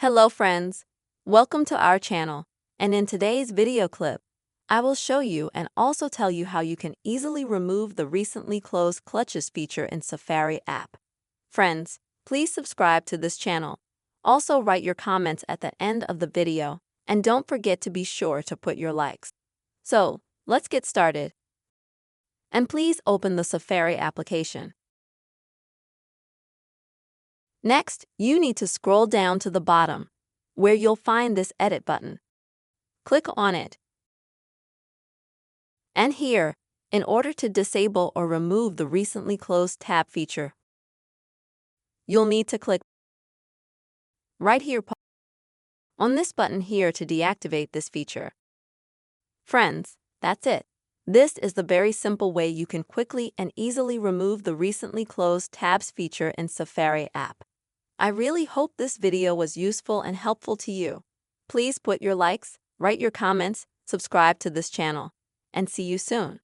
Hello friends, welcome to our channel, and in today's video clip, I will show you and also tell you how you can easily remove the recently closed clutches feature in Safari app. Friends, please subscribe to this channel. Also write your comments at the end of the video, and don't forget to be sure to put your likes. So, let's get started. And please open the Safari application. Next, you need to scroll down to the bottom, where you'll find this Edit button. Click on it. And here, in order to disable or remove the recently closed tab feature, you'll need to click right here on this button here to deactivate this feature. Friends, that's it. This is the very simple way you can quickly and easily remove the recently closed tabs feature in Safari app. I really hope this video was useful and helpful to you. Please put your likes, write your comments, subscribe to this channel, and see you soon.